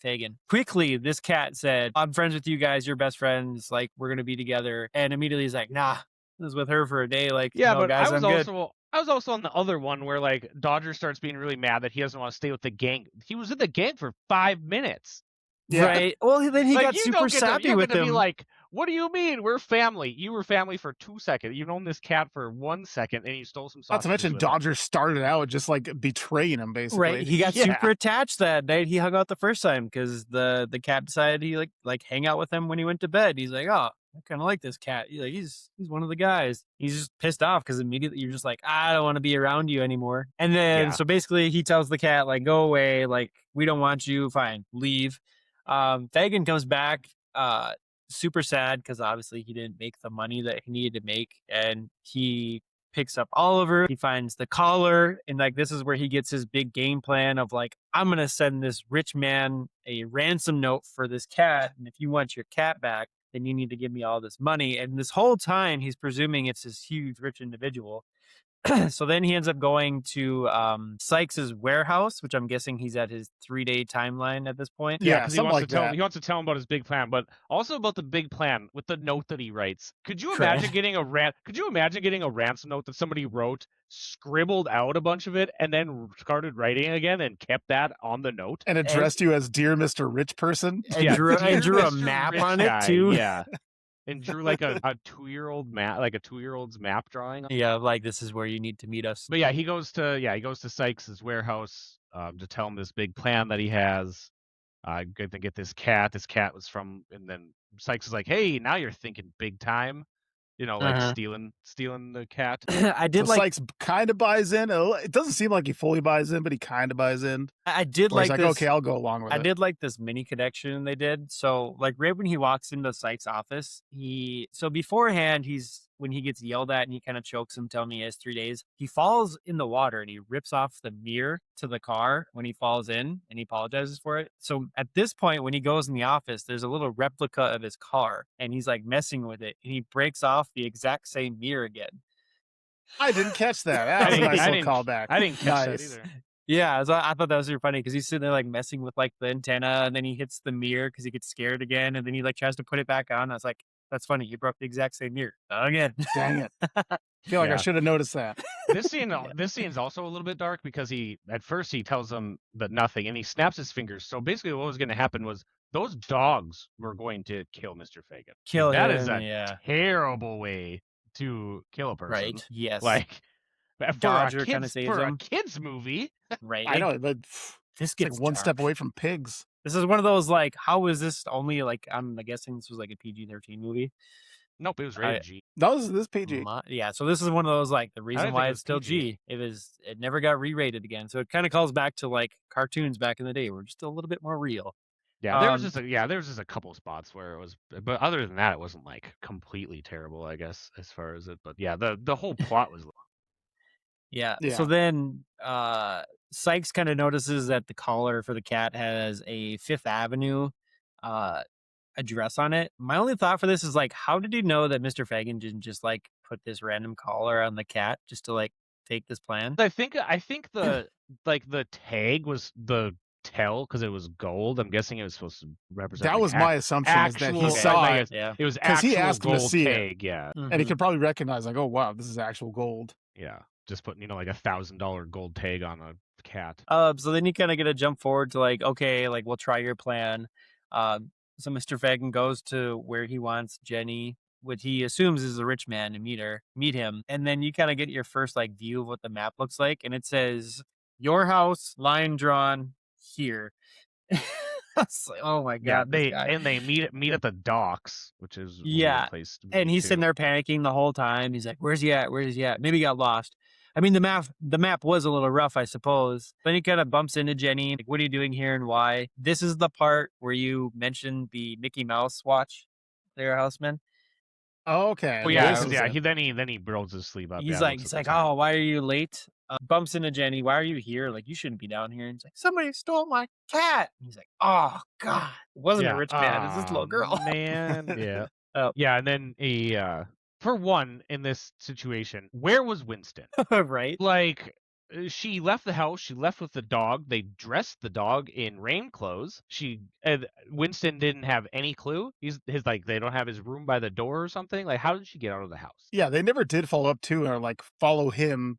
Fagin. Quickly, this cat said, "I'm friends with you guys. You're best friends. Like, we're going to be together." And immediately he's like, "Nah, I was with her for a day. Like, Yeah, no, but guys, I was I'm good." also on the other one where like Dodger starts being really mad that he doesn't want to stay with the gang. He was in the gang for 5 minutes. Yeah. Right. Well, then he Like, got you super don't get to- you sappy don't with get to him. Be like, what do you mean? We're family. You were family for 2 seconds. You've known this cat for 1 second, and you stole some Not to sausages mention with it." Dodger started out just like betraying him, basically. Right. He got Yeah. super attached that night he hung out the first time because the cat decided he like hang out with him when he went to bed. He's like, oh, I kind of like this cat. He's one of the guys. He's just pissed off because immediately you're just like, I don't want to be around you anymore. And then Yeah. so basically he tells the cat like, go away. Like, we don't want you. Fine, leave. Fagin comes back super sad because obviously he didn't make the money that he needed to make, and he picks up Oliver. He finds the collar, and like this is where he gets his big game plan of like, I'm gonna send this rich man a ransom note for this cat, and if you want your cat back, then you need to give me all this money. And this whole time he's presuming it's this huge rich individual. So then he ends up going to Sykes's warehouse, which I'm guessing he's at his 3-day timeline at this point. Yeah, because he something wants like to tell that. he wants to tell him about his big plan, but also about the big plan with the note that he writes. Could you Correct. imagine getting a ransom note that somebody wrote, scribbled out a bunch of it, and then started writing again and kept that on the note? And addressed you as Dear Mr. Rich Person. And Yeah, drew dear a Mr. map Rich on Guy, it too. Yeah. And drew like a 2-year-old map, like a 2-year-old's map drawing. Yeah, like this is where you need to meet us. But yeah, he goes to Sykes's warehouse to tell him this big plan that he has. Good to get this cat. This cat was from, and then Sykes is like, "Hey, now you're thinking big time." Like stealing the cat. I did So like Sykes kind of buys in. It doesn't seem like he fully buys in, but he kind of buys in. I did Where like he's this. okay, I'll go along with I it. did like this mini connection they did. So like right when he walks into Sykes' office, beforehand when he gets yelled at and he kind of chokes him, telling me he has 3 days, he falls in the water and he rips off the mirror to the car when he falls in, and he apologizes for it. So at this point, when he goes in the office, there's a little replica of his car and he's like messing with it, and he breaks off the exact same mirror again. I didn't catch that. That was a nice little callback. I didn't catch Nice. that either. Yeah, so I thought that was super funny because he's sitting there like messing with like the antenna, and then he hits the mirror because he gets scared again, and then he like tries to put it back on. I was like, that's funny. You broke the exact same mirror again. Dang it. I feel like I Yeah. should have noticed that. This scene's also a little bit dark because at first he tells them that nothing, and he snaps his fingers. So basically, what was going to happen was those dogs were going to kill Mr. Fagin. Kill That him. is a Yeah. terrible way to kill a person. Right. Yes. Like Dodger kinda saves for a him. kids movie. Right. I know, but This it's gets like one step dark. away from pigs. This is one of those like, how is this only like? I'm guessing this was like a PG-13 movie. Nope, it was rated G. No, this is PG. Yeah, so this is one of those like the reason think why it it's was still PG. G. It never got re-rated again. So it kind of calls back to like cartoons back in the day, were just a little bit more real. Yeah, there was just a couple spots where it was, but other than that, it wasn't like completely terrible, I guess, as far as it. But yeah, the whole plot was. Yeah. Yeah. So then Sykes kind of notices that the collar for the cat has a Fifth Avenue address on it. My only thought for this is like, how did he know that Mr. Fagin didn't just like put this random collar on the cat just to like take this plan? I think the the tag was the tell because it was gold. I'm guessing it was supposed to represent. That like, was my assumption, is that he actual- saw like, it, Yeah. It was 'Cause he actual asked him to gold see it. tag. Yeah, and he could probably recognize, like, oh, wow, this is actual gold. yeah. Just putting like $1,000 gold tag on a cat. So then you kind of get a jump forward to like, okay, like we'll try your plan. So Mr. Fagin goes to where he wants Jenny, what he assumes is a rich man, and meet him. And then you kind of get your first like view of what the map looks like. And it says your house, line drawn here. It's like, oh my Yeah, God. this guy. they meet at the docks, which is a weird Yeah, place to and meet, he's too. sitting there panicking the whole time. He's like, where's he at? Where's he at? Maybe he got lost. I mean, the map was a little rough, I suppose. Then he kind of bumps into Jenny. Like, what are you doing here and why? This is the part where you mentioned the Mickey Mouse watch there, Houseman. Oh, okay. Well, yeah, This is it. He then he blows his sleeve up. He's yeah, like, looks at the oh, time. why are you late? Bumps into Jenny. Why are you here? Like, you shouldn't be down here. And he's like, somebody stole my cat. And he's like, oh God, it wasn't a rich man. It's this little girl. Man, yeah. Oh. Yeah, and then for one, in this situation, where was Winston? Right? Like, she left the house. She left with the dog. They dressed the dog in rain clothes. Winston didn't have any clue. They don't have his room by the door or something. Like, how did she get out of the house? Yeah, they never did follow up to or like follow him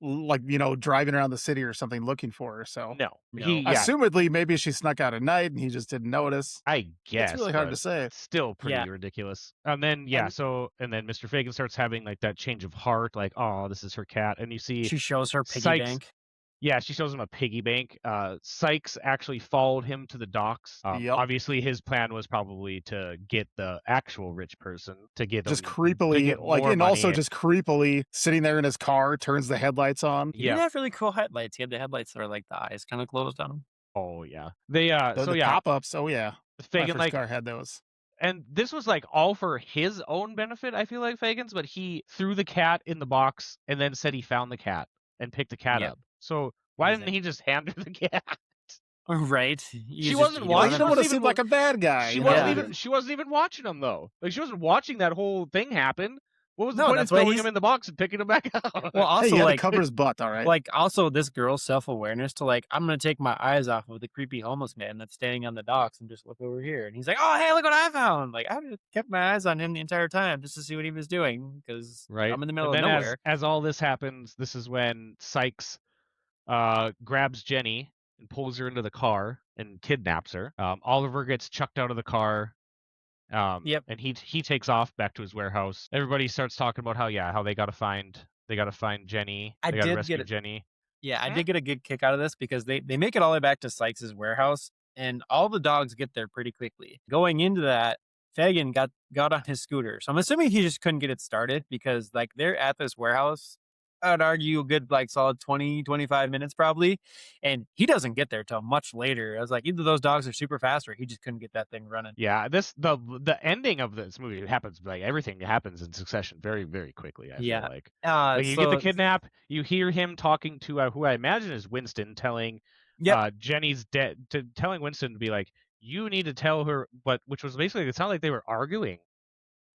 like, driving around the city or something looking for her. So No. No. assumedly, maybe she snuck out at night and he just didn't notice. I guess It's really hard but to say. still pretty Yeah. ridiculous. And then and then Mr. Fagin starts having like that change of heart, like, oh, this is her cat, and you see She shows her piggy Sykes. bank. Yeah, she shows him a piggy bank. Sykes actually followed him to the docks. Yep. Obviously, his plan was probably to get the actual rich person to get Just them, to creepily, get like, more and also money. just creepily sitting there in his car, turns the headlights on. He did have really cool headlights. He had the headlights that are like the eyes kind of closed on him. Oh yeah, they The pop-ups. Oh yeah, my Fagin first like, car had those. and this was like all for his own benefit. I feel like Fagin's, but he threw the cat in the box and then said he found the cat and picked the cat Yep. up. So why didn't he just hand her the cat? Right. She wasn't Well, watching. you don't want to seem like a bad guy. She wasn't even watching him though. Like she wasn't watching that whole thing happen. What was the No, point of that's why throwing he's- him in the box and picking him back out? Well, also Hey, he had like to cover his butt, all right? like also this girl's self-awareness to like, I'm gonna take my eyes off of the creepy homeless man that's standing on the docks and just look over here. And he's like, oh hey, look what I found. Like I just kept my eyes on him the entire time just to see what he was doing because Right. I'm in the middle And of then nowhere. as all this happens, this is when Sykes grabs Jenny and pulls her into the car and kidnaps her. Oliver gets chucked out of the car. Yep. And he takes off back to his warehouse. Everybody starts talking about how they gotta find Jenny. I They gotta did rescue get it. Jenny. Yeah, I did get a good kick out of this because they make it all the way back to Sykes' warehouse and all the dogs get there pretty quickly. Going into that, Fagin got on his scooter. So I'm assuming he just couldn't get it started because like they're at this warehouse, I'd argue a good like solid 20, 25 minutes probably. And he doesn't get there till much later. I was like, either those dogs are super fast or he just couldn't get that thing running. Yeah, the ending of this movie happens like everything happens in succession very, very quickly. I feel like. Like you get the kidnap, you hear him talking to who I imagine is Winston, telling Jenny's dead, telling Winston to be like, you need to tell her, which was basically, it sounded like they were arguing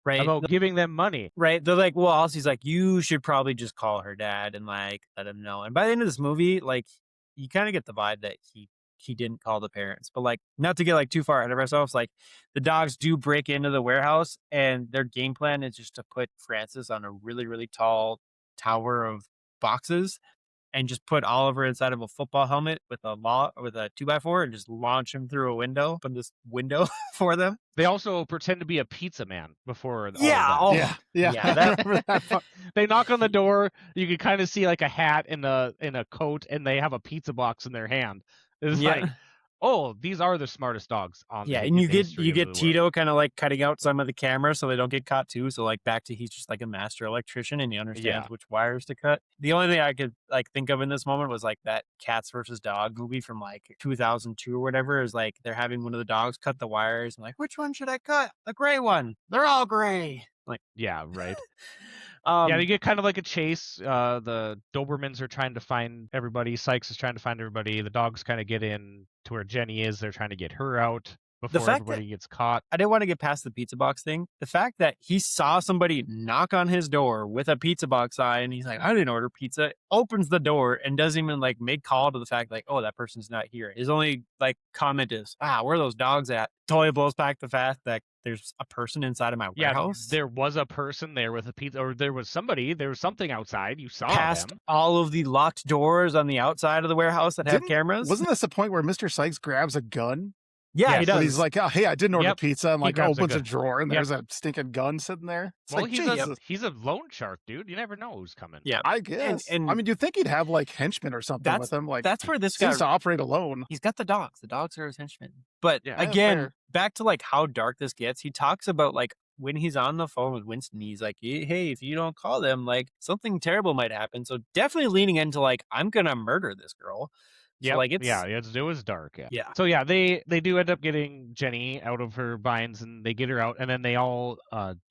about giving them money. Right. They're like, well, also he's like, you should probably just call her dad and like let him know. And by the end of this movie, like you kind of get the vibe that he didn't call the parents. But like not to get like too far ahead of ourselves, like the dogs do break into the warehouse and their game plan is just to put Francis on a really, really tall tower of boxes and just put Oliver inside of a football helmet with a 2x4 and just launch him through a window, open this window for them. They also pretend to be a pizza man before. Yeah. They knock on the door. You can kind of see like a hat in a coat, and they have a pizza box in their hand. It's like, oh, these are the smartest dogs on. Yeah, and you get Tito kind of like cutting out some of the camera so they don't get caught too. So like back to he's just like a master electrician and he understands which wires to cut. The only thing I could like think of in this moment was like that Cats versus Dog movie from like 2002 or whatever. Is like they're having one of the dogs cut the wires and like, which one should I cut? The gray one. They're all gray. Like right. They get kind of like a chase. The Dobermans are trying to find everybody. Sykes is trying to find everybody. The dogs kind of get in to where Jenny is. They're trying to get her out before everybody gets caught. I didn't want to get past the pizza box thing. The fact that he saw somebody knock on his door with a pizza box sign, and he's like, I didn't order pizza, opens the door and doesn't even like make call to the fact like, oh, that person's not here. His only like comment is, where are those dogs at? Totally blows back the fact that there's a person inside of my warehouse. There was a person there with a pizza, or there was something outside. You saw past them. all of the locked doors on the outside of the warehouse that have cameras. Wasn't this the point where Mr. Sykes grabs a gun? Yeah, he does. He's like, oh, hey, I didn't order pizza, and like opens a drawer, and Yep. there's a stinking gun sitting there. It's Well, like, he's a loan shark, dude. You never know who's coming. Yeah, I guess. And I mean, you'd think he'd have like henchmen or something with him. Like that's where this guy seems to operate alone. He's got the dogs. The dogs are his henchmen. But Yeah, again, fair. back to like how dark this gets. He talks about like when he's on the phone with Winston, he's like, hey, if you don't call them, like something terrible might happen. So definitely leaning into like, I'm gonna murder this girl. Yeah, so, like it was dark. Yeah. Yeah. So yeah, they do end up getting Jenny out of her binds, and they get her out, and then they all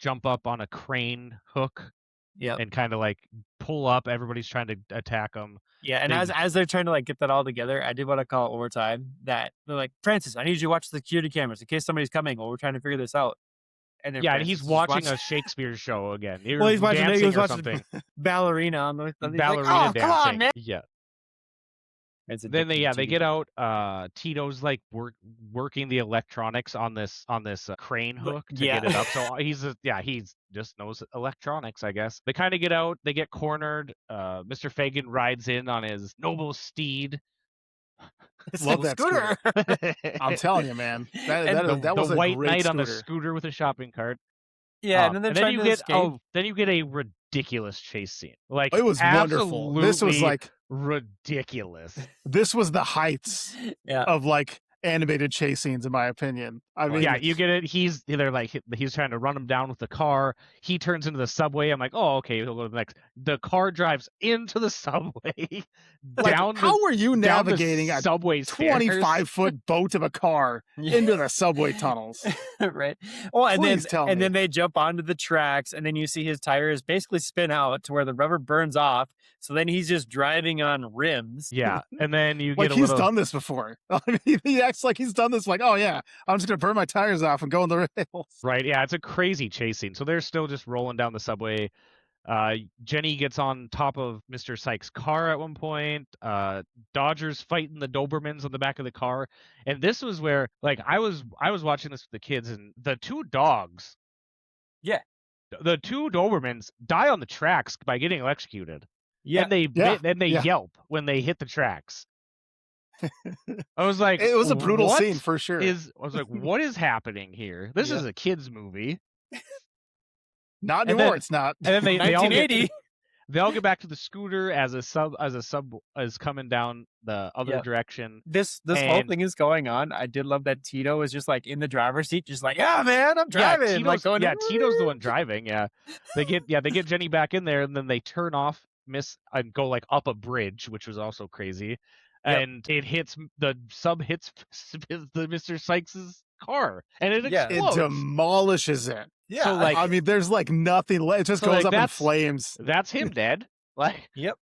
jump up on a crane hook. Yeah. And kind of like pull up. Everybody's trying to attack them. Yeah, and as they're trying to like get that all together, I did want to call it one more time that they're like, Francis, I need you to watch the security cameras in case somebody's coming while we're trying to figure this out. And then and Francis he's is watching a Shakespeare show again. Well, he's watching something. ballerina on the Ballerina like, oh, dancing. come on, man. Yeah. Then they get out. Tito's like working the electronics on this crane hook to get it up. So he's just knows electronics, I guess. They kind of get out. They get cornered. Mr. Fagin rides in on his noble steed. Love that scooter. I'm telling you, man. That was a white great knight scooter. on the scooter with a shopping cart. Yeah, and then you get then you get a ridiculous chase scene. Like, it was wonderful. This was like ridiculous. This was the heights of like animated chase scenes, in my opinion. I mean, yeah, you get it. He's trying to run him down with the car. He turns into the subway. I'm like, oh, okay, he'll go to the next. The car drives into the subway. How were you navigating a subway 25-foot boat of a car into the subway tunnels? Right. Well, and then they jump onto the tracks, and then you see his tires basically spin out to where the rubber burns off. So then he's just driving on rims. Yeah, and then you get he's done this before. I mean, he acts like he's done this. Like, oh yeah, I'm just gonna burn my tires off and go on the rails. Right. Yeah, it's a crazy chase scene. So they're still just rolling down the subway. Jenny gets on top of Mr. Sykes' car at one point. Dodger's fighting the Dobermans on the back of the car, and this was where, like, I was watching this with the kids, and the two dogs. Yeah. The two Dobermans die on the tracks by getting electrocuted. Yeah. And they yelp when they hit the tracks. I was like, it was a brutal scene for sure. I was like, what is happening here? This is a kids movie. Not anymore. It's not. And then they 1980. They all get back to the scooter as a sub is coming down the other direction. This whole thing is going on. I did love that Tito is just like in the driver's seat, just like, yeah, man, I'm driving. Tito's the one driving. Yeah, they get Jenny back in there, and then they turn off and go like up a bridge, which was also crazy. And the sub hits the Mr. Sykes's car, and it explodes. It demolishes it. Yeah, so like, I mean, there's like nothing left. It just goes up in flames. That's him dead. Like, yep,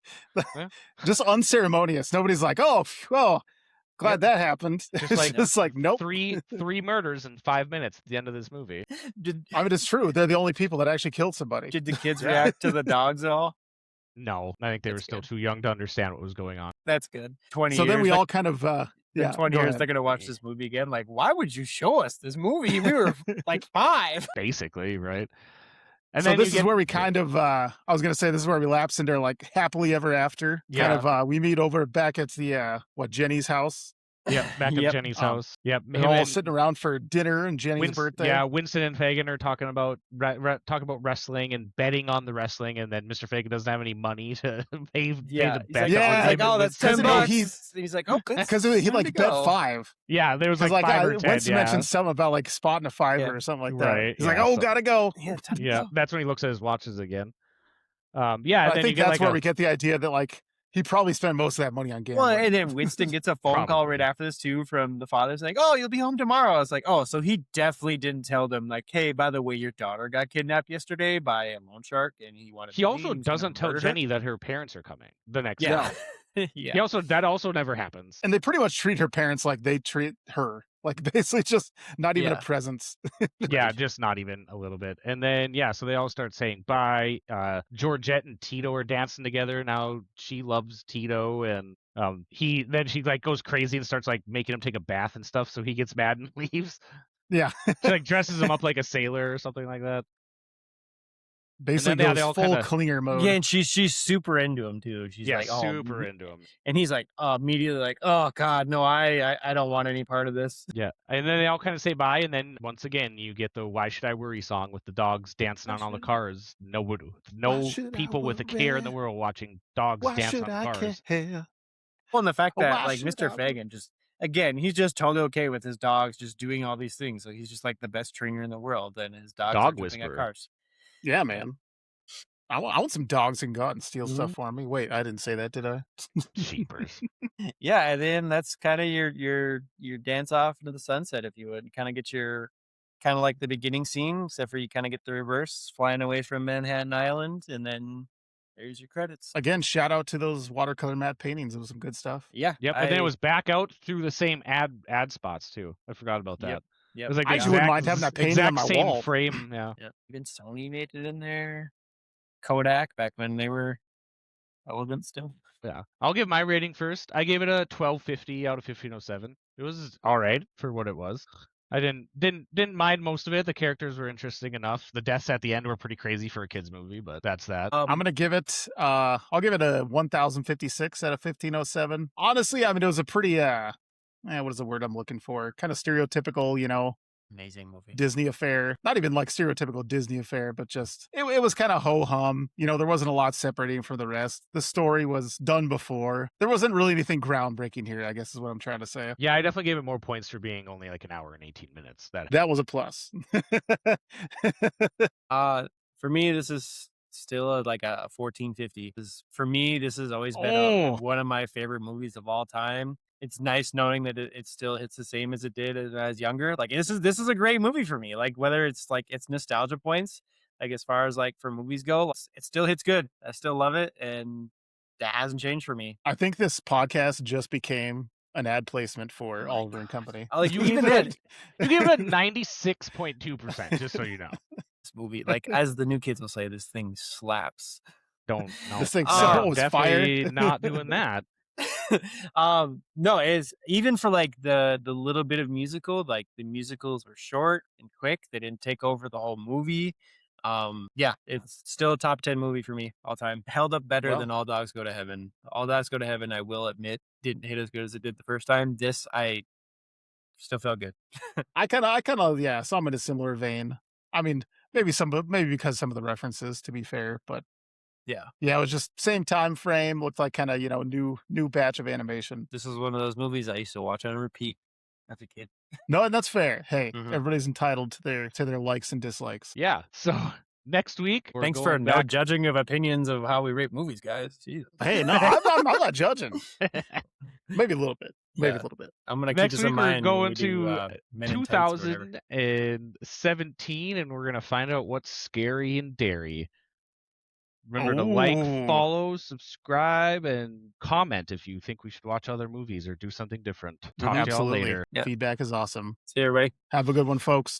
just unceremonious. Nobody's like, oh, glad that happened. Just like nope. Three murders in 5 minutes at the end of this movie. I mean, it's true. They're the only people that actually killed somebody. Did the kids react to the dogs at all? No, I think they were still too young to understand what was going on. That's good. 20 so years. then we all kind of, in 20 years, they're going to watch this movie again. Like, why would you show us this movie? We were like 5. Basically, right? And so this is where we kind of, I was going to say, this is where we lapse into like happily ever after. Yeah. Kind of, we meet over back at the, Jenny's house. Yep, back at Jenny's house. Yep, they're all sitting around for dinner and Jenny's birthday. Yeah, Winston and Fagin are talking about wrestling and betting on the wrestling, and then Mr. Fagin doesn't have any money to pay the bet. He's like, oh, that's $10. He's like, oh, because he like bet 5. Yeah, there was like 5 or 10. Winston mentioned something about like spotting a 5 or something like that. Right. He's like, oh, gotta go. Yeah, that's when he looks at his watches again. I think that's where we get the idea that like he probably spent most of that money on gambling. Well, and then Winston gets a phone call right after this too from the father saying, oh, you'll be home tomorrow. I was like, oh, so he definitely didn't tell them like, hey, by the way, your daughter got kidnapped yesterday by a loan shark, and he wanted. He also doesn't tell Jenny that her parents are coming the next day. Yeah. That also never happens. And they pretty much treat her parents like they treat her. Like basically just not even a presence. Yeah, just not even a little bit. And then so they all start saying bye. Georgette and Tito are dancing together. Now she loves Tito, and she like goes crazy and starts like making him take a bath and stuff, so he gets mad and leaves. Yeah. She like dresses him up like a sailor or something like that. Basically goes full clinger mode. Yeah, and she's super into him too. She's like super into him. And he's like immediately like, oh God, no, I don't want any part of this. Yeah. And then they all kind of say bye, and then once again you get the Why Should I Worry song with the dogs dancing on all the cars. No people with a care in the world watching dogs dance on cars. Well, and the fact that like Mr. Fagin just again, he's just totally okay with his dogs just doing all these things. So he's just like the best trainer in the world, and his dogs are jumping at cars. Yeah, man. I want some dogs and go out and steal stuff for me. Wait, I didn't say that, did I? Jeepers. Yeah, and then that's kind of your dance off into the sunset, if you would. Kind of get your kind of like the beginning scene, except for you kind of get the reverse, flying away from Manhattan Island, and then there's your credits. Again, shout out to those watercolor matte paintings. It was some good stuff. Yeah. Yep. And then it was back out through the same ad spots too. I forgot about that. Yep. It was like I wouldn't mind having that painting on my same wall. Frame. Yeah. Even Sony made it in there. Kodak back when they were relevant still. Yeah. I'll give my rating first. I gave it a 1250 out of 1507. It was all right for what it was. I didn't mind most of it. The characters were interesting enough. The deaths at the end were pretty crazy for a kids movie, but that's that. I'm gonna give it. I'll give it a 1056 out of 1507. Honestly, I mean, it was a pretty what is the word I'm looking for? Kind of stereotypical, Amazing movie. Disney affair. Not even like stereotypical Disney affair, but just it was kind of ho hum. There wasn't a lot separating from the rest. The story was done before. There wasn't really anything groundbreaking here, I guess is what I'm trying to say. Yeah, I definitely gave it more points for being only like an hour and 18 minutes. That was a plus. For me, this is still like a 1450. For me, this has always been one of my favorite movies of all time. It's nice knowing that it still hits the same as it did as I was younger. Like this is a great movie for me. Like whether it's like it's nostalgia points, like as far as like for movies go, it still hits good. I still love it, and that hasn't changed for me. I think this podcast just became an ad placement for Oliver and Company. Like you gave it a 96.2%, just so you know. This movie, like as the new kids will say, this thing slaps. Don't know. This thing was definitely fire. Not doing that. No, it's even for like the little bit of musical, like the musicals were short and quick. They didn't take over the whole movie. Yeah, it's still a top 10 movie for me all time. Held up better than All Dogs Go to Heaven. All Dogs Go to Heaven, I will admit, didn't hit as good as it did the first time. This, I still felt good. I kind of saw them in a similar vein. I mean, maybe because some of the references, to be fair, but yeah, it was just same time frame. Looked like kind of new batch of animation. This is one of those movies I used to watch on repeat as a kid. No, and that's fair. Hey, everybody's entitled to their likes and dislikes. Yeah. So next week, thanks for no judging of opinions of how we rate movies, guys. Jesus. Hey, no, I'm not judging. Maybe a little bit. Maybe a little bit. I'm gonna keep this in mind. We're going to 2017, and we're gonna find out what's scary and dairy. Remember to like, follow, subscribe, and comment if you think we should watch other movies or do something different. Talk to y'all later. Feedback is awesome. See you, everybody. Have a good one, folks.